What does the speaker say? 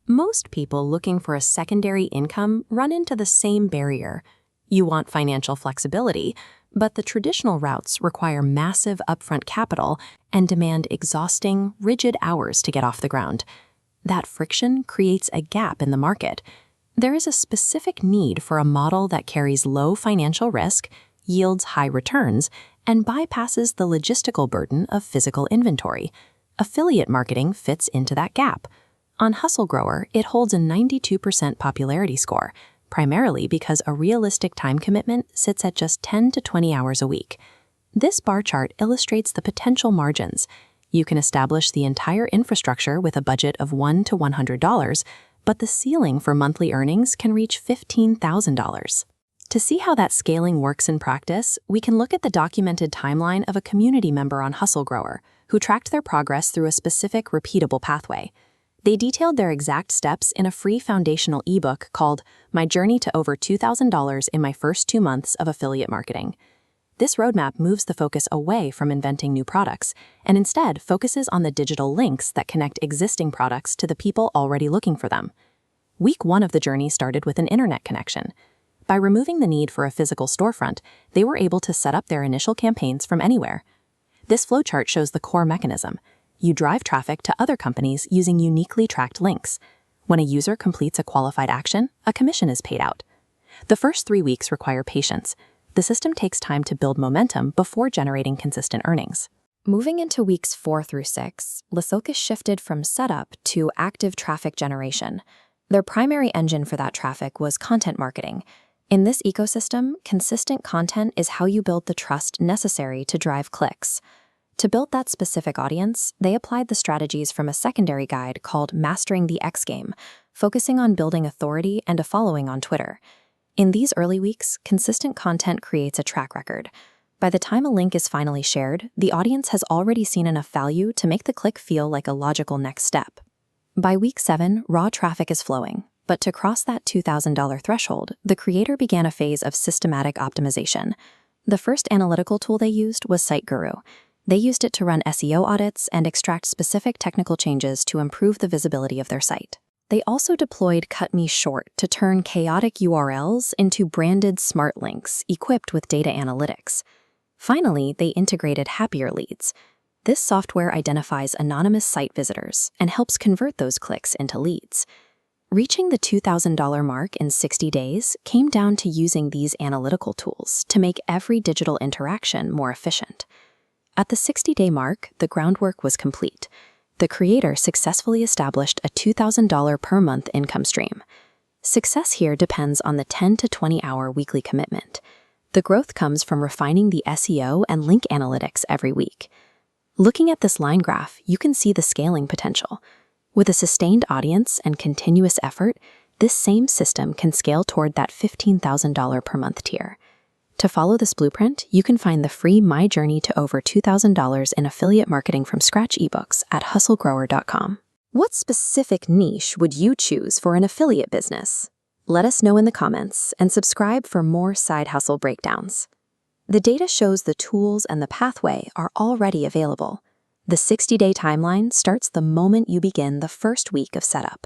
Most people looking for a secondary income run into the same barrier. You want financial flexibility, but the traditional routes require massive upfront capital and demand exhausting, rigid hours to get off the ground. That friction creates a gap in the market. There is a specific need for a model that carries low financial risk, yields high returns, and bypasses the logistical burden of physical inventory. Affiliate marketing fits into that gap. On HustleGrower, it holds a 92% popularity score, primarily because a realistic time commitment sits at just 10 to 20 hours a week. This bar chart illustrates the potential margins. You can establish the entire infrastructure with a budget of $1 to $100, but the ceiling for monthly earnings can reach $15,000. To see how that scaling works in practice, we can look at the documented timeline of a community member on HustleGrower who tracked their progress through a specific repeatable pathway. They detailed their exact steps in a free foundational ebook called My Journey to Over $2,000 in My First 2 Months of Affiliate Marketing. This roadmap moves the focus away from inventing new products and instead focuses on the digital links that connect existing products to the people already looking for them. Week 1 of the journey started with an internet connection. By removing the need for a physical storefront, they were able to set up their initial campaigns from anywhere. This flowchart shows the core mechanism. You drive traffic to other companies using uniquely tracked links. When a user completes a qualified action, a commission is paid out. The first 3 weeks require patience. The system takes time to build momentum before generating consistent earnings. Moving into weeks 4 through 6, the focus shifted from setup to active traffic generation. Their primary engine for that traffic was content marketing. In this ecosystem, consistent content is how you build the trust necessary to drive clicks. To build that specific audience, they applied the strategies from a secondary guide called Mastering the X Game, focusing on building authority and a following on Twitter. In these early weeks, consistent content creates a track record. By the time a link is finally shared, the audience has already seen enough value to make the click feel like a logical next step. By week 7, raw traffic is flowing, but to cross that $2,000 threshold, the creator began a phase of systematic optimization. The first analytical tool they used was SiteGuru. They used it to run SEO audits and extract specific technical changes to improve the visibility of their site. They also deployed Cut Me Short to turn chaotic URLs into branded smart links equipped with data analytics. Finally, they integrated Happier Leads. This software identifies anonymous site visitors and helps convert those clicks into leads. Reaching the $2,000 mark in 60 days came down to using these analytical tools to make every digital interaction more efficient. At the 60-day mark, the groundwork was complete. The creator successfully established a $2,000 per month income stream. Success here depends on the 10 to 20-hour weekly commitment. The growth comes from refining the SEO and link analytics every week. Looking at this line graph, you can see the scaling potential. With a sustained audience and continuous effort, this same system can scale toward that $15,000 per month tier. To follow this blueprint, you can find the free My Journey to Over $2,000 in Affiliate Marketing from Scratch ebooks at HustleGrower.com. What specific niche would you choose for an affiliate business? Let us know in the comments and subscribe for more side hustle breakdowns. The data shows the tools and the pathway are already available. The 60-day timeline starts the moment you begin the first week of setup.